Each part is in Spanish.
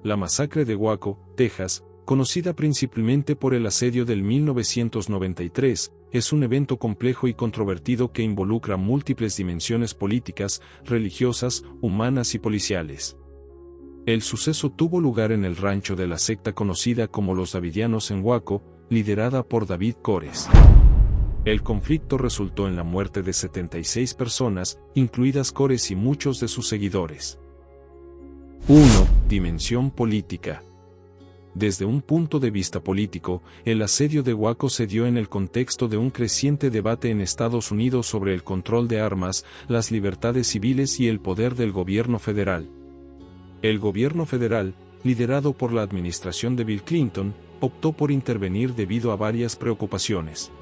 La masacre de Waco, Texas, conocida principalmente por el asedio del 1993, es un evento complejo y controvertido que involucra múltiples dimensiones políticas, religiosas, humanas y policiales. El suceso tuvo lugar en el rancho de la secta conocida como los Davidianos en Waco, liderada por David Koresh. El conflicto resultó en la muerte de 76 personas, incluidas Koresh y muchos de sus seguidores. 1. Dimensión política. Desde un punto de vista político, el asedio de Waco se dio en el contexto de un creciente debate en Estados Unidos sobre el control de armas, las libertades civiles y el poder del gobierno federal. El gobierno federal, liderado por la administración de Bill Clinton, optó por intervenir debido a varias preocupaciones.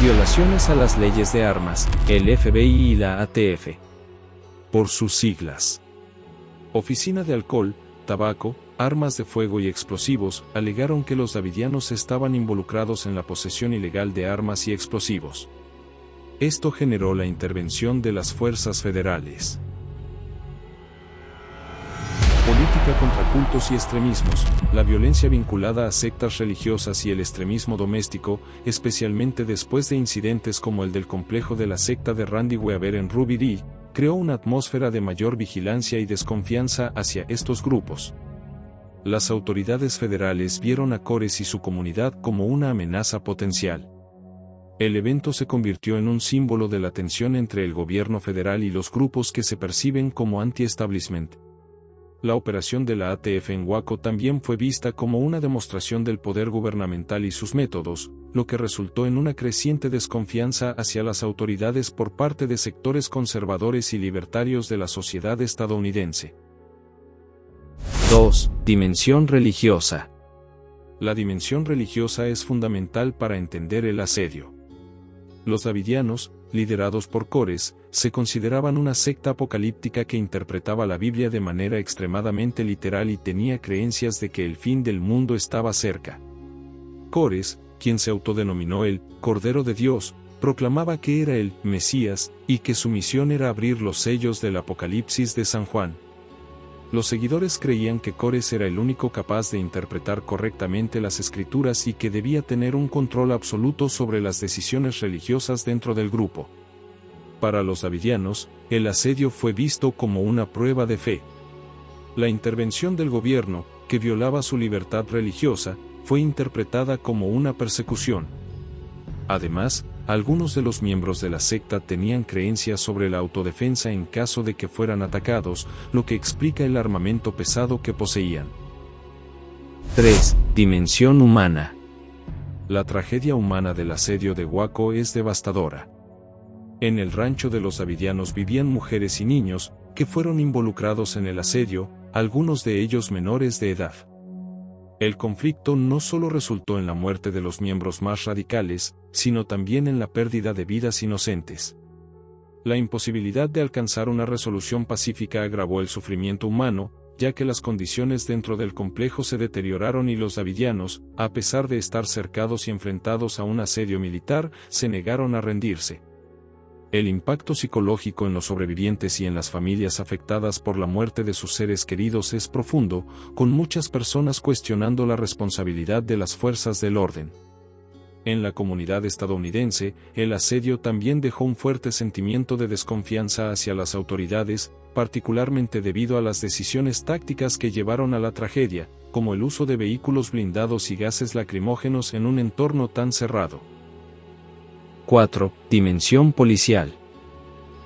Violaciones a las leyes de armas, el FBI y la ATF. Por sus siglas. Oficina de Alcohol, Tabaco, Armas de Fuego y Explosivos, alegaron que los davidianos estaban involucrados en la posesión ilegal de armas y explosivos. Esto generó la intervención de las fuerzas federales. Política contra cultos y extremismos, la violencia vinculada a sectas religiosas y el extremismo doméstico, especialmente después de incidentes como el del complejo de la secta de Randy Weaver en Ruby Ridge, creó una atmósfera de mayor vigilancia y desconfianza hacia estos grupos. Las autoridades federales vieron a Koresh y su comunidad como una amenaza potencial. El evento se convirtió en un símbolo de la tensión entre el gobierno federal y los grupos que se perciben como anti-establishment. La operación de la ATF en Waco también fue vista como una demostración del poder gubernamental y sus métodos, lo que resultó en una creciente desconfianza hacia las autoridades por parte de sectores conservadores y libertarios de la sociedad estadounidense. 2. Dimensión religiosa. La dimensión religiosa es fundamental para entender el asedio. Los davidianos, liderados por Koresh, se consideraban una secta apocalíptica que interpretaba la Biblia de manera extremadamente literal y tenía creencias de que el fin del mundo estaba cerca. Koresh, quien se autodenominó el Cordero de Dios, proclamaba que era el Mesías y que su misión era abrir los sellos del Apocalipsis de San Juan. Los seguidores creían que Koresh era el único capaz de interpretar correctamente las escrituras y que debía tener un control absoluto sobre las decisiones religiosas dentro del grupo. Para los davidianos, el asedio fue visto como una prueba de fe. La intervención del gobierno, que violaba su libertad religiosa, fue interpretada como una persecución. Además, algunos de los miembros de la secta tenían creencias sobre la autodefensa en caso de que fueran atacados, lo que explica el armamento pesado que poseían. 3. Dimensión humana. La tragedia humana del asedio de Waco es devastadora. En el rancho de los davidianos vivían mujeres y niños, que fueron involucrados en el asedio, algunos de ellos menores de edad. El conflicto no solo resultó en la muerte de los miembros más radicales, sino también en la pérdida de vidas inocentes. La imposibilidad de alcanzar una resolución pacífica agravó el sufrimiento humano, ya que las condiciones dentro del complejo se deterioraron y los davidianos, a pesar de estar cercados y enfrentados a un asedio militar, se negaron a rendirse. El impacto psicológico en los sobrevivientes y en las familias afectadas por la muerte de sus seres queridos es profundo, con muchas personas cuestionando la responsabilidad de las fuerzas del orden. En la comunidad estadounidense, el asedio también dejó un fuerte sentimiento de desconfianza hacia las autoridades, particularmente debido a las decisiones tácticas que llevaron a la tragedia, como el uso de vehículos blindados y gases lacrimógenos en un entorno tan cerrado. 4. Dimensión policial.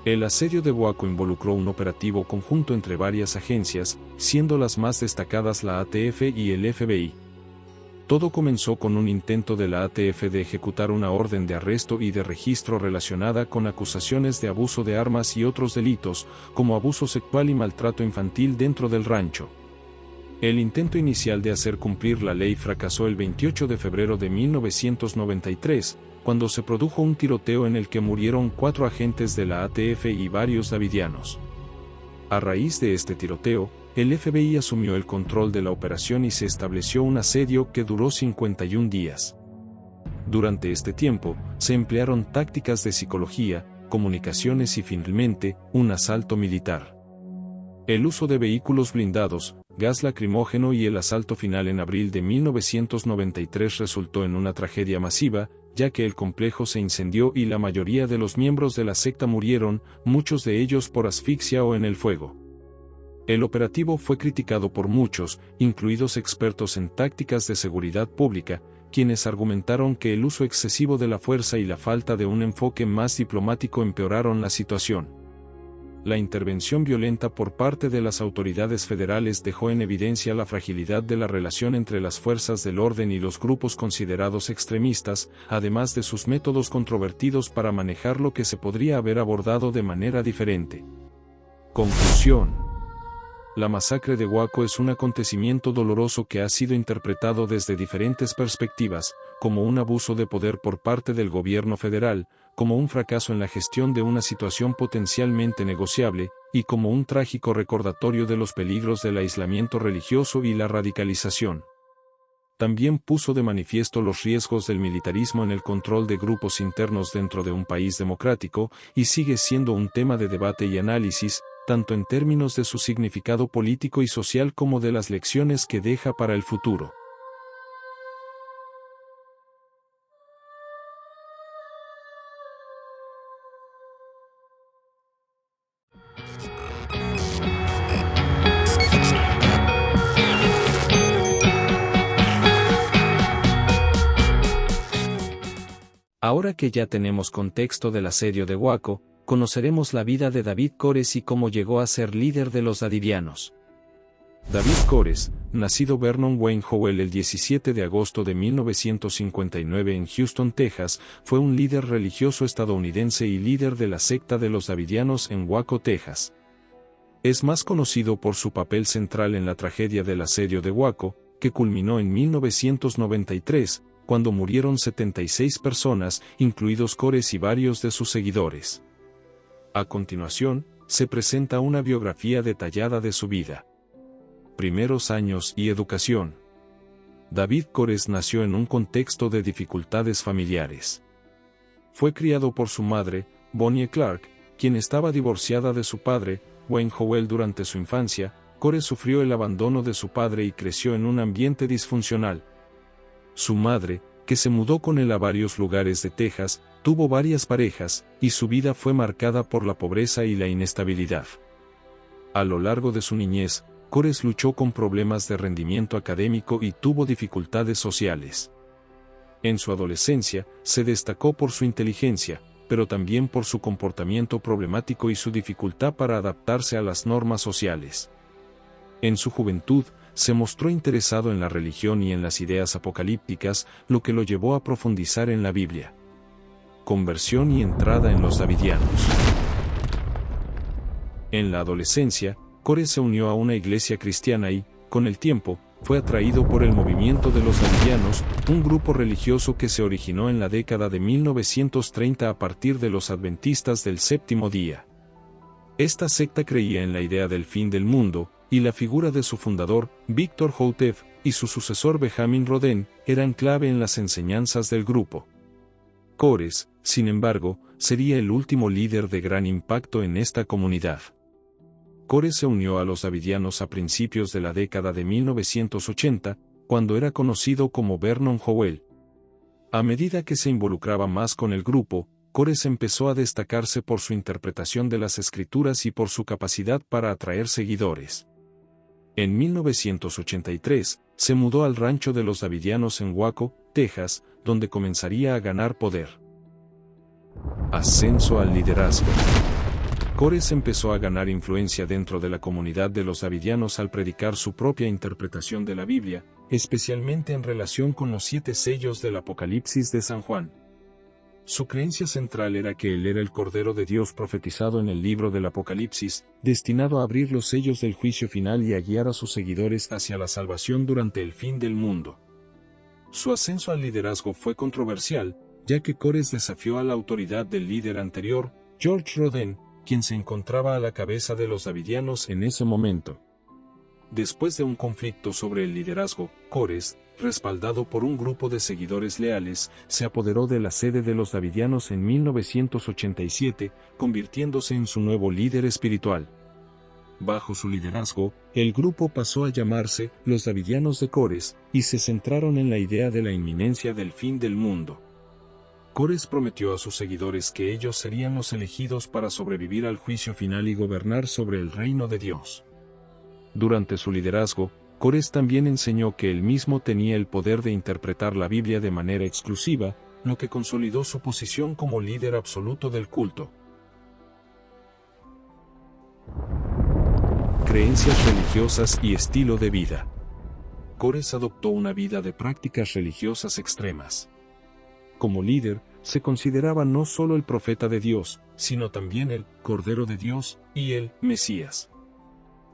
El asedio de Waco involucró un operativo conjunto entre varias agencias, siendo las más destacadas la ATF y el FBI. Todo comenzó con un intento de la ATF de ejecutar una orden de arresto y de registro relacionada con acusaciones de abuso de armas y otros delitos, como abuso sexual y maltrato infantil dentro del rancho. El intento inicial de hacer cumplir la ley fracasó el 28 de febrero de 1993, cuando se produjo un tiroteo en el que murieron 4 agentes de la ATF y varios davidianos. A raíz de este tiroteo, el FBI asumió el control de la operación y se estableció un asedio que duró 51 días. Durante este tiempo, se emplearon tácticas de psicología, comunicaciones y finalmente, un asalto militar. El uso de vehículos blindados, gas lacrimógeno y el asalto final en abril de 1993 resultó en una tragedia masiva, ya que el complejo se incendió y la mayoría de los miembros de la secta murieron, muchos de ellos por asfixia o en el fuego. El operativo fue criticado por muchos, incluidos expertos en tácticas de seguridad pública, quienes argumentaron que el uso excesivo de la fuerza y la falta de un enfoque más diplomático empeoraron la situación. La intervención violenta por parte de las autoridades federales dejó en evidencia la fragilidad de la relación entre las fuerzas del orden y los grupos considerados extremistas, además de sus métodos controvertidos para manejar lo que se podría haber abordado de manera diferente. Conclusión. La masacre de Waco es un acontecimiento doloroso que ha sido interpretado desde diferentes perspectivas, como un abuso de poder por parte del gobierno federal, como un fracaso en la gestión de una situación potencialmente negociable, y como un trágico recordatorio de los peligros del aislamiento religioso y la radicalización. También puso de manifiesto los riesgos del militarismo en el control de grupos internos dentro de un país democrático, y sigue siendo un tema de debate y análisis, tanto en términos de su significado político y social como de las lecciones que deja para el futuro. Ahora que ya tenemos contexto del asedio de Waco, conoceremos la vida de David Koresh y cómo llegó a ser líder de los davidianos. David Koresh, nacido Vernon Wayne Howell el 17 de agosto de 1959 en Houston, Texas, fue un líder religioso estadounidense y líder de la secta de los davidianos en Waco, Texas. Es más conocido por su papel central en la tragedia del asedio de Waco, que culminó en 1993, cuando murieron 76 personas, incluidos Koresh y varios de sus seguidores. A continuación, se presenta una biografía detallada de su vida. Primeros años y educación. David Koresh nació en un contexto de dificultades familiares. Fue criado por su madre, Bonnie Clark, quien estaba divorciada de su padre, Wayne Howell. Durante su infancia, Koresh sufrió el abandono de su padre y creció en un ambiente disfuncional. Su madre, que se mudó con él a varios lugares de Texas, tuvo varias parejas, y su vida fue marcada por la pobreza y la inestabilidad. A lo largo de su niñez, Koresh luchó con problemas de rendimiento académico y tuvo dificultades sociales. En su adolescencia, se destacó por su inteligencia, pero también por su comportamiento problemático y su dificultad para adaptarse a las normas sociales. En su juventud, se mostró interesado en la religión y en las ideas apocalípticas, lo que lo llevó a profundizar en la Biblia. Conversión y entrada en los davidianos. En la adolescencia, Koresh se unió a una iglesia cristiana y, con el tiempo, fue atraído por el movimiento de los davidianos, un grupo religioso que se originó en la década de 1930 a partir de los adventistas del séptimo día. Esta secta creía en la idea del fin del mundo, y la figura de su fundador, Víctor Houteff, y su sucesor Benjamin Rodin, eran clave en las enseñanzas del grupo. Koresh, sin embargo, sería el último líder de gran impacto en esta comunidad. Koresh se unió a los davidianos a principios de la década de 1980, cuando era conocido como Vernon Howell. A medida que se involucraba más con el grupo, Koresh empezó a destacarse por su interpretación de las escrituras y por su capacidad para atraer seguidores. En 1983, se mudó al rancho de los davidianos en Waco, Texas, donde comenzaría a ganar poder. Ascenso al liderazgo. Koresh empezó a ganar influencia dentro de la comunidad de los davidianos al predicar su propia interpretación de la Biblia, especialmente en relación con los 7 sellos del Apocalipsis de San Juan. Su creencia central era que él era el Cordero de Dios profetizado en el libro del Apocalipsis, destinado a abrir los sellos del juicio final y a guiar a sus seguidores hacia la salvación durante el fin del mundo. Su ascenso al liderazgo fue controversial, ya que Koresh desafió a la autoridad del líder anterior, George Rodin, quien se encontraba a la cabeza de los davidianos en ese momento. Después de un conflicto sobre el liderazgo, Koresh, respaldado por un grupo de seguidores leales, se apoderó de la sede de los davidianos en 1987, convirtiéndose en su nuevo líder espiritual. Bajo su liderazgo, el grupo pasó a llamarse los Davidianos de Cores, y se centraron en la idea de la inminencia del fin del mundo. Cores prometió a sus seguidores que ellos serían los elegidos para sobrevivir al juicio final y gobernar sobre el reino de Dios. Durante su liderazgo, Cores también enseñó que él mismo tenía el poder de interpretar la Biblia de manera exclusiva, lo que consolidó su posición como líder absoluto del culto. Creencias religiosas y estilo de vida. Cores adoptó una vida de prácticas religiosas extremas. Como líder, se consideraba no solo el profeta de Dios, sino también el Cordero de Dios y el Mesías.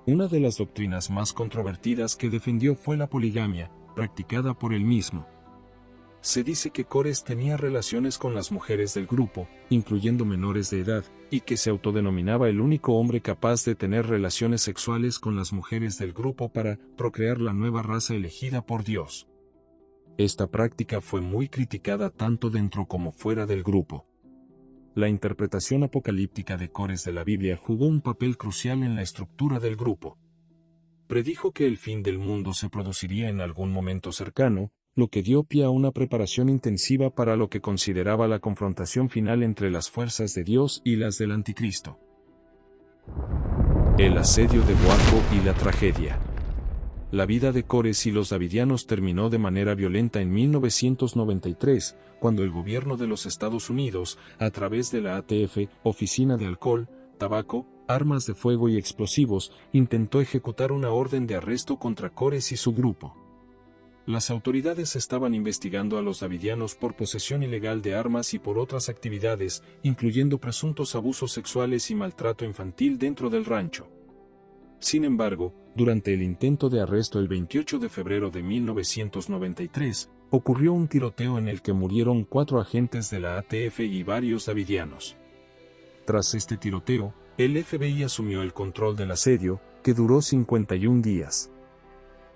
Una de las doctrinas más controvertidas que defendió fue la poligamia, practicada por él mismo. Se dice que Cores tenía relaciones con las mujeres del grupo, incluyendo menores de edad, y que se autodenominaba el único hombre capaz de tener relaciones sexuales con las mujeres del grupo para procrear la nueva raza elegida por Dios. Esta práctica fue muy criticada tanto dentro como fuera del grupo. La interpretación apocalíptica de Cores de la Biblia jugó un papel crucial en la estructura del grupo. Predijo que el fin del mundo se produciría en algún momento cercano, lo que dio pie a una preparación intensiva para lo que consideraba la confrontación final entre las fuerzas de Dios y las del Anticristo. El asedio de Waco y la tragedia. La vida de Cores y los Davidianos terminó de manera violenta en 1993, cuando el gobierno de los Estados Unidos, a través de la ATF, Oficina de Alcohol, Tabaco, Armas de Fuego y Explosivos, intentó ejecutar una orden de arresto contra Cores y su grupo. Las autoridades estaban investigando a los davidianos por posesión ilegal de armas y por otras actividades, incluyendo presuntos abusos sexuales y maltrato infantil dentro del rancho. Sin embargo, durante el intento de arresto el 28 de febrero de 1993, ocurrió un tiroteo en el que murieron 4 agentes de la ATF y varios davidianos. Tras este tiroteo, el FBI asumió el control del asedio, que duró 51 días.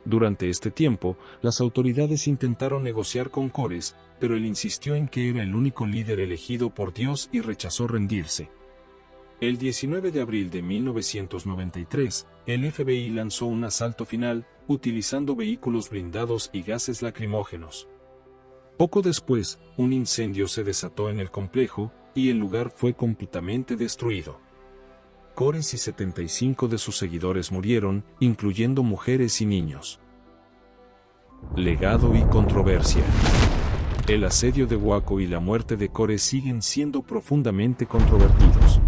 Durante este tiempo, las autoridades intentaron negociar con Cores, pero él insistió en que era el único líder elegido por Dios y rechazó rendirse. El 19 de abril de 1993, el FBI lanzó un asalto final, utilizando vehículos blindados y gases lacrimógenos. Poco después, un incendio se desató en el complejo, y el lugar fue completamente destruido. Cores y 75 de sus seguidores murieron, incluyendo mujeres y niños. Legado y controversia. El asedio de Waco y la muerte de Cores siguen siendo profundamente controvertidos.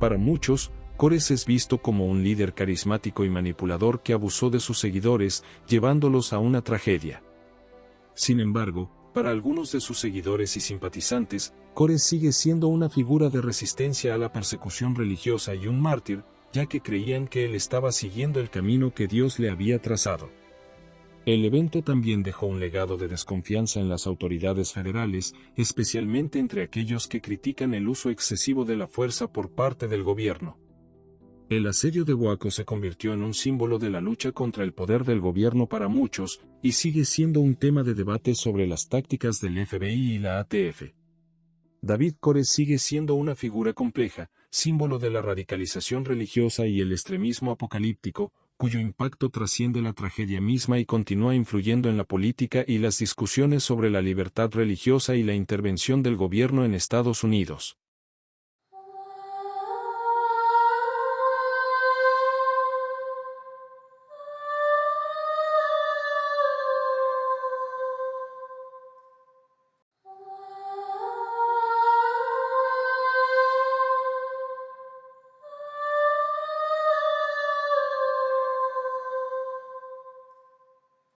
Para muchos, Cores es visto como un líder carismático y manipulador que abusó de sus seguidores, llevándolos a una tragedia. Sin embargo, para algunos de sus seguidores y simpatizantes, Cores sigue siendo una figura de resistencia a la persecución religiosa y un mártir, ya que creían que él estaba siguiendo el camino que Dios le había trazado. El evento también dejó un legado de desconfianza en las autoridades federales, especialmente entre aquellos que critican el uso excesivo de la fuerza por parte del gobierno. El asedio de Waco se convirtió en un símbolo de la lucha contra el poder del gobierno para muchos, y sigue siendo un tema de debate sobre las tácticas del FBI y la ATF. David Cores sigue siendo una figura compleja, símbolo de la radicalización religiosa y el extremismo apocalíptico, cuyo impacto trasciende la tragedia misma y continúa influyendo en la política y las discusiones sobre la libertad religiosa y la intervención del gobierno en Estados Unidos.